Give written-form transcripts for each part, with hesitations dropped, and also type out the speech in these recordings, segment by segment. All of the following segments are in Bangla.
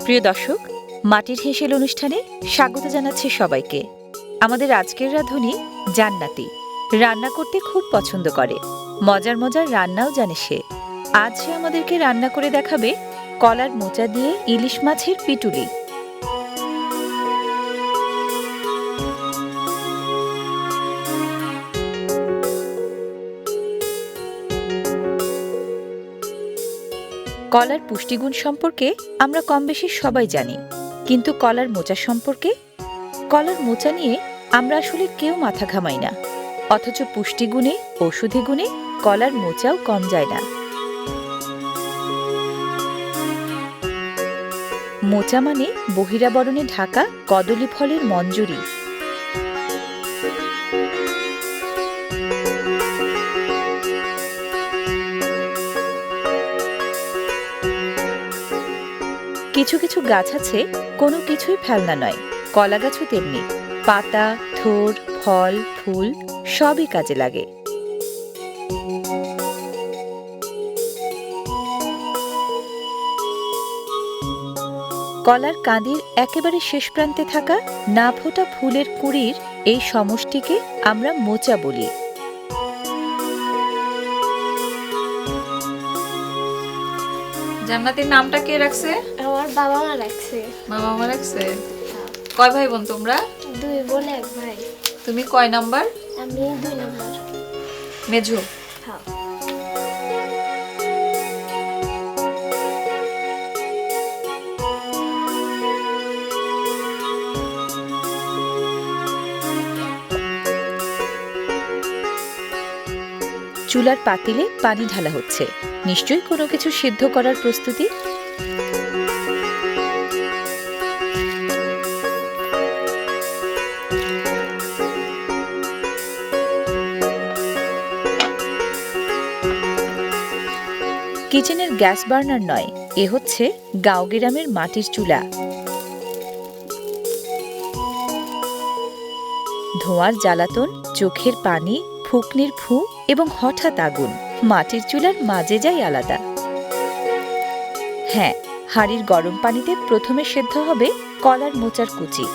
প্রিয় দর্শক, মাটির হেসেল অনুষ্ঠানে স্বাগত জানাচ্ছি সবাইকে। আমাদের আজকের রাঁধুনি জান্নাতি, রান্না করতে খুব পছন্দ করে, মজার মজার রান্নাও জানে সে। আজ সে আমাদেরকে রান্না করে দেখাবে কলার মোচা দিয়ে ইলিশ মাছের পিটুলি। কলার পুষ্টিগুণ সম্পর্কে আমরা কম বেশি সবাই জানি, কিন্তু কলার মোচা সম্পর্কে? কলার মোচা নিয়ে আমরা আসলে কেউ মাথা ঘামাই না, অথচ পুষ্টিগুণে, ঔষধি গুণে কলার মোচাও কম যায় না। মোচা মানে বহিরাবরণে ঢাকা কদলী ফলের মঞ্জরি। কিছু কিছু গাছ আছে কোনো কিছুই ফেলনা নয়, কলা গাছও তেমনি। পাতা, থোর, ফল, ফুল সবই কাজে লাগে। কলার কাঁদির একেবারে শেষ প্রান্তে থাকা না ফোটা ফুলের কুঁড়ির এই সমষ্টিকে আমরা মোচা বলি। জান্নাতের নামটা কে রাখছে? আমার বাবা মা রাখছে। বাবা মা রাখছে। কয় ভাই বোন তোমরা? 2 বোন 1 ভাই। তুমি কয় নাম্বার? আমি 2 নাম্বার। মেঝো? হ্যাঁ। চুলার পাতিলে পানি ঢালা হচ্ছে, নিশ্চয়ই কোনো কিছু সিদ্ধ করার প্রস্তুতি। কিচেনের গ্যাস বার্নার নয়, এ হচ্ছে গাঁও গ্রামের মাটির চুলা। ধোঁয়ার জ্বালাতন, চোখের পানি, ফুঁকনির ফু এবং হঠাৎ আগুন, মাটির চুলার মাঝে যাই আলাদা। হ্যাঁ, হাঁড়ির গরম পানিতে প্রথমে সেদ্ধ হবে কলার মোচার কুচি।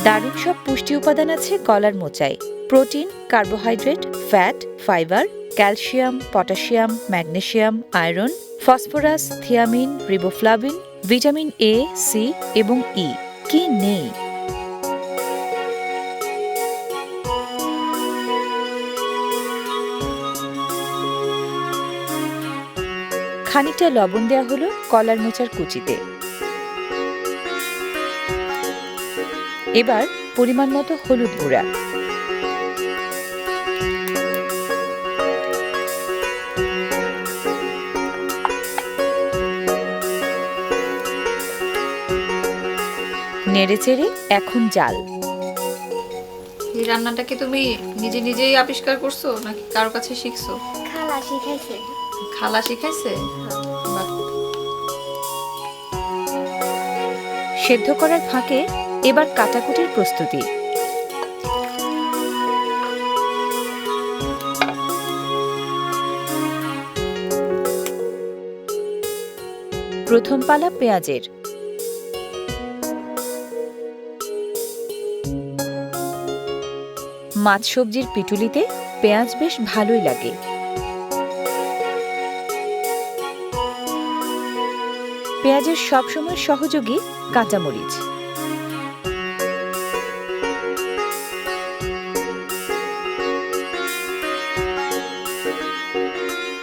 দারুণ সব পুষ্টি উপাদান আছে কলার মোচায়: protein, carbohydrate, fat, fibre, calcium, potassium, magnesium, iron, phosphorus, thiamine, riboflavin, vitamin A, C এবং ই। কি নেই! খানিকটা লবণ দেয়া হলো কলার মোচার কুচিতে। এবার পরিমাণ মতো হলুদ গুঁড়া, নেড়েচেড়ে এখন জাল। এই রান্নাটা কি তুমি নিজে নিজেই আবিষ্কার করছো নাকি কারো কাছে শিখছো? খালা শিখাইছে। খালা শিখাইছে? বাহ। সেদ্ধ করার ফাঁকে এবার কাটাকুটির প্রস্তুতি। প্রথম পালা পেঁয়াজের। মাছ সবজির পিটুলিতে পেঁয়াজ বেশ ভালোই লাগে। পেঁয়াজের সবসময় সহযোগী কাঁচামরিচ।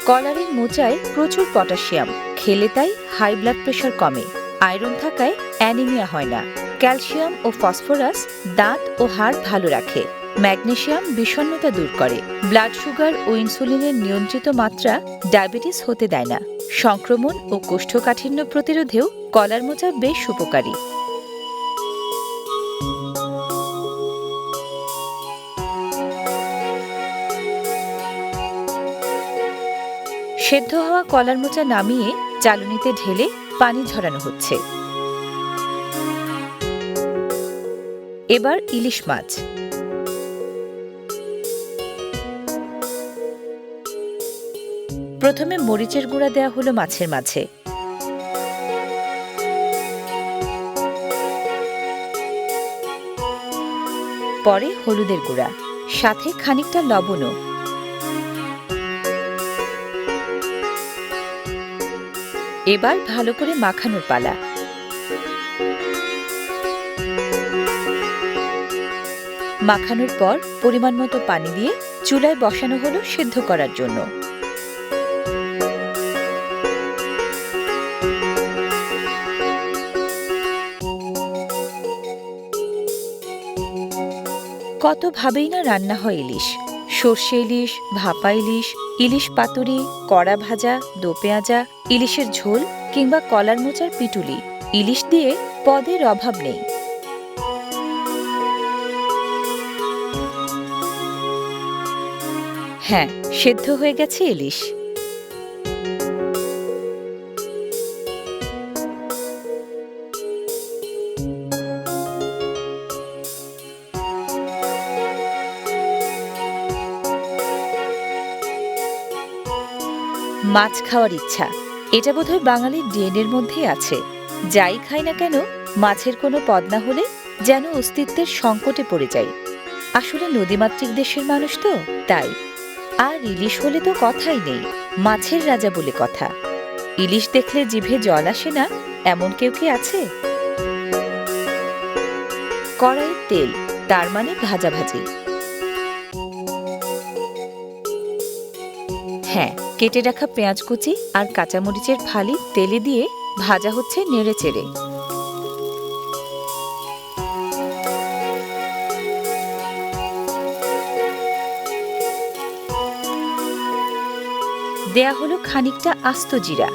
কলারের মোচায় প্রচুর পটাশিয়াম, খেলে তাই হাই ব্লাড প্রেশার কমে। আয়রন থাকায় অ্যানিমিয়া হয় না। ক্যালসিয়াম ও ফসফরাস দাঁত ও হাড় ভালো রাখে। ম্যাগনেসিয়াম বিষণ্ণতা দূর করে। ব্লাড সুগার ও ইনসুলিনের নিয়ন্ত্রিত মাত্রা ডায়াবেটিস হতে দেয় না। সংক্রমণ ও কোষ্ঠকাঠিন্য প্রতিরোধেও কলার মোচা বেশ উপকারী। সেদ্ধ হওয়া কলার মোচা নামিয়ে চালুনিতে ঢেলে পানি ঝরানো হচ্ছে। এবার ইলিশ মাছ। প্রথমে মরিচের গুঁড়া দেয়া হলো মাছের মাঝে। পরে হলুদের গুঁড়া, সাথে খানিকটা লবণও। এবার ভালো করে মাখানোর পালা। মাখানোর পর পরিমাণ মতো পানি দিয়ে চুলায় বসানো হলো সিদ্ধ করার জন্য। কত ভাবেই না রান্না হয় ইলিশ। সর্ষে ইলিশ, ভাপা ইলিশ, ইলিশ পাতুরি, কড়া ভাজা, দো পেঁয়াজা, ইলিশের ঝোল কিংবা কলার মোচার পিটুলি। ইলিশ দিয়ে পদের অভাব নেই। হ্যাঁ, সেদ্ধ হয়ে গেছে ইলিশ। মাছ খাওয়ার ইচ্ছা, এটা বোধহয় বাঙালির ডিএনএর মধ্যেই আছে। যাই খাই না কেন, মাছের কোনো পদ না হলে যেন অস্তিত্বের সংকটে পড়ে যাই। আসলে নদীমাতৃক দেশের মানুষ তো, তাই। আর ইলিশ হলে তো কথাই নেই, মাছের রাজা বলে কথা। ইলিশ দেখলে জিভে জল আসে না, এমন কেউ কি আছে? কড়াইয়ের তেল, তার মানে ভাজাভাজি। হ্যাঁ, কেটে রাখা পেঁয়াজ কুচি আর কাঁচামরিচের ফালি তেলে দিয়ে ভাজা হচ্ছে নেড়ে চেড়ে। দেয়া হলো খানিকটা আস্ত জিরা।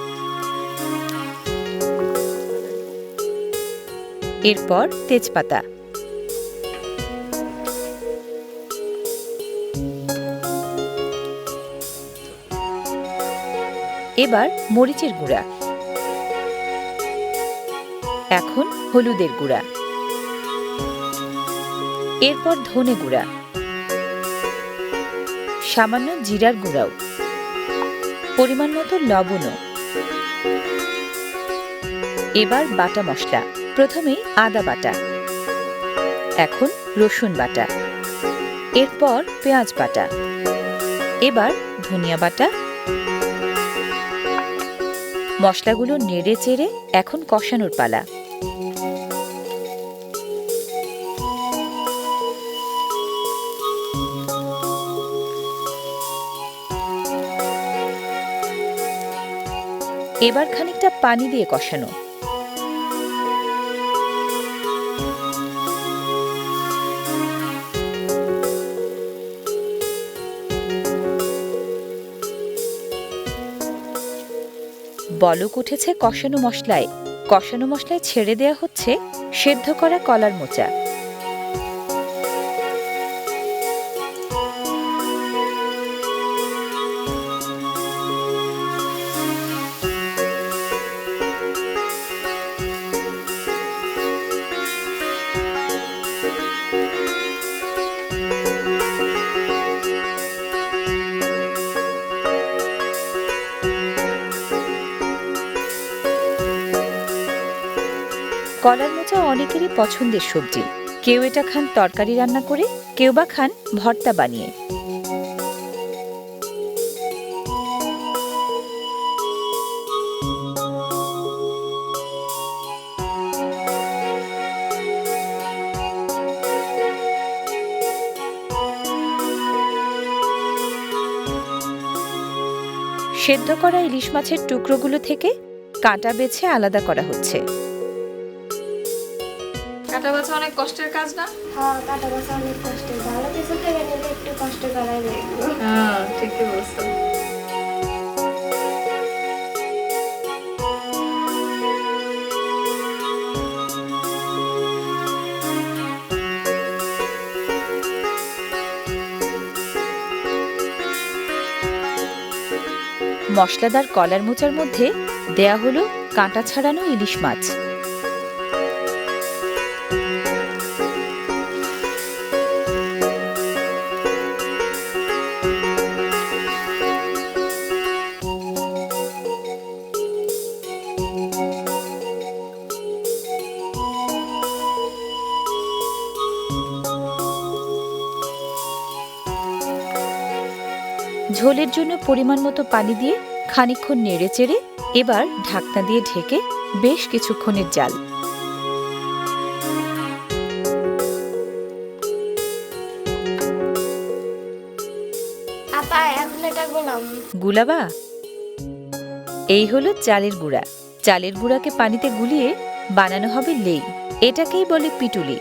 এরপর তেজপাতা, এবার মরিচের গুঁড়া, এখন হলুদের গুঁড়া, এরপর ধনে গুঁড়া, সামান্য জিরার গুঁড়াও, পরিমাণ মতো লবণও। এবার বাটা মশলা, প্রথমেই আদা বাটা, এখন রসুন বাটা, এরপর পেঁয়াজ বাটা, এবার ধনিয়া বাটা। মশলাগুলো নেড়ে চেড়ে এখন কষানোর পালা। এবার খানিকটা পানি দিয়ে কষানো। বলক উঠেছে কষানো মশলায়। কষানো মশলায় ছেড়ে দেয়া হচ্ছে সেদ্ধ করা কলার মোচা। কলার মোচা অনেকেরই পছন্দের সবজি। কেউ এটা খান তরকারি রান্না করে, কেউ বা খান ভর্তা বানিয়ে। সেদ্ধ করা ইলিশ মাছের টুকরোগুলো থেকে কাঁটা বেছে আলাদা করা হচ্ছে। কাটা বাছা অনেক কষ্টের কাজ না? হ্যাঁ, কাটা বাছা অনেক কষ্টের। ভালো কিছু খেয়ে নিলে একটু কষ্ট করাই লাগবে। হ্যাঁ, ঠিকই বলছো। মশলাদার কলার মোচার মধ্যে দেয়া হলো কাঁটা ছাড়ানো ইলিশ মাছ। ঝোলের জন্য পরিমাণ মতো পানি দিয়ে খানিকক্ষণ নেড়ে চেড়ে এবার ঢাকনা দিয়ে ঢেকে বেশ কিছুক্ষণের জাল। আপা এখন এটা গোলাম। গুলাবা, এই হলো চালের গুঁড়া। চালের গুঁড়াকে পানিতে গুলিয়ে বানানো হবে লেই। এটাকেই বলে পিটুলি।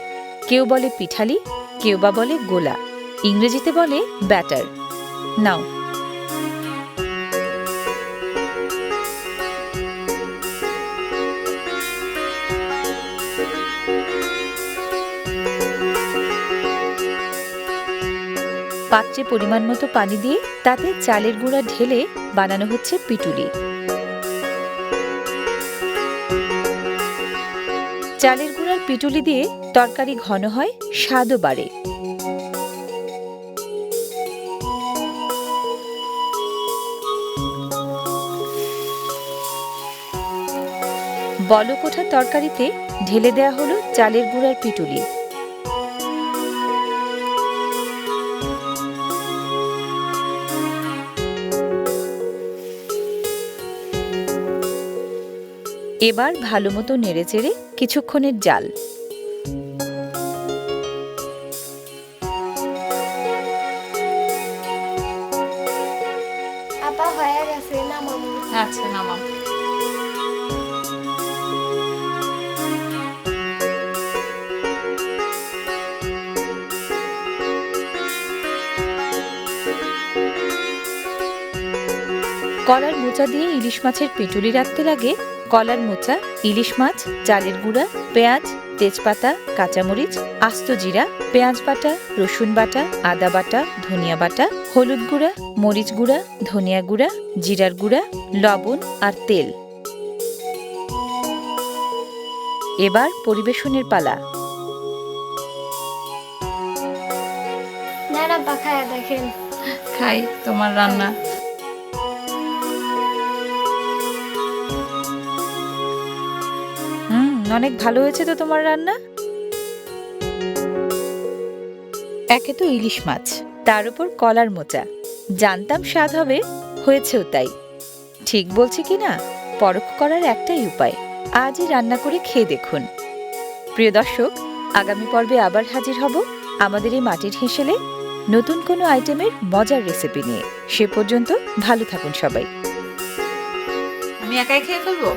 কেউ বলে পিঠালি, কেউ বা বলে গোলা, ইংরেজিতে বলে ব্যাটার। নাও পাত্রে পরিমাণ মতো পানি দিয়ে তাতে চালের গুঁড়া ঢেলে বানানো হচ্ছে পিটুলি। চালের গুঁড়ার পিটুলি দিয়ে তরকারি ঘন হয়, স্বাদও বাড়ে। বলক ওঠা তরকারিতে ঢেলে দেয়া হলো চালের গুঁড়ার পিটুলি। এবার ভালো মতো নেড়েচেড়ে কিছুক্ষণের জাল। আপা হয়ে গেছে, নামাবো। আচ্ছা নামাম। কলার মোচা দিয়ে ইলিশ মাছের পিটুলি রাখতে লাগে কলার মোচা, ইলিশ মাছ, চালের গুঁড়া, পেঁয়াজ, তেজপাতা, কাঁচামরিচ, আস্ত জিরা, পেঁয়াজ বাটা, রসুন বাটা, আদা বাটা, ধনিয়া বাটা, হলুদ গুঁড়া, মরিচ গুঁড়া, ধনিয়া গুঁড়া, জিরার গুঁড়া, লবণ আর তেল। এবার পরিবেশনের পালা। না পাখায় দেখেন। খাই তোমার রান্না। অনেক ভালো হয়েছে তো তোমার রান্না। একে তো ইলিশ মাছ, তার উপর কলার মোচা। জানতাম স্বাদ হবে, হয়েছেও তাই। ঠিক বলছি কি না, পরখ করার একটাই উপায়, আজই রান্না করে খেয়ে দেখুন। প্রিয় দর্শক, আগামী পর্বে আবার হাজির হব আমাদের এই মাটির হেঁসেলে নতুন কোনো আইটেমের মজার রেসিপি নিয়ে। সে পর্যন্ত ভালো থাকুন সবাই। আমি একাই খেয়ে ফেলবো।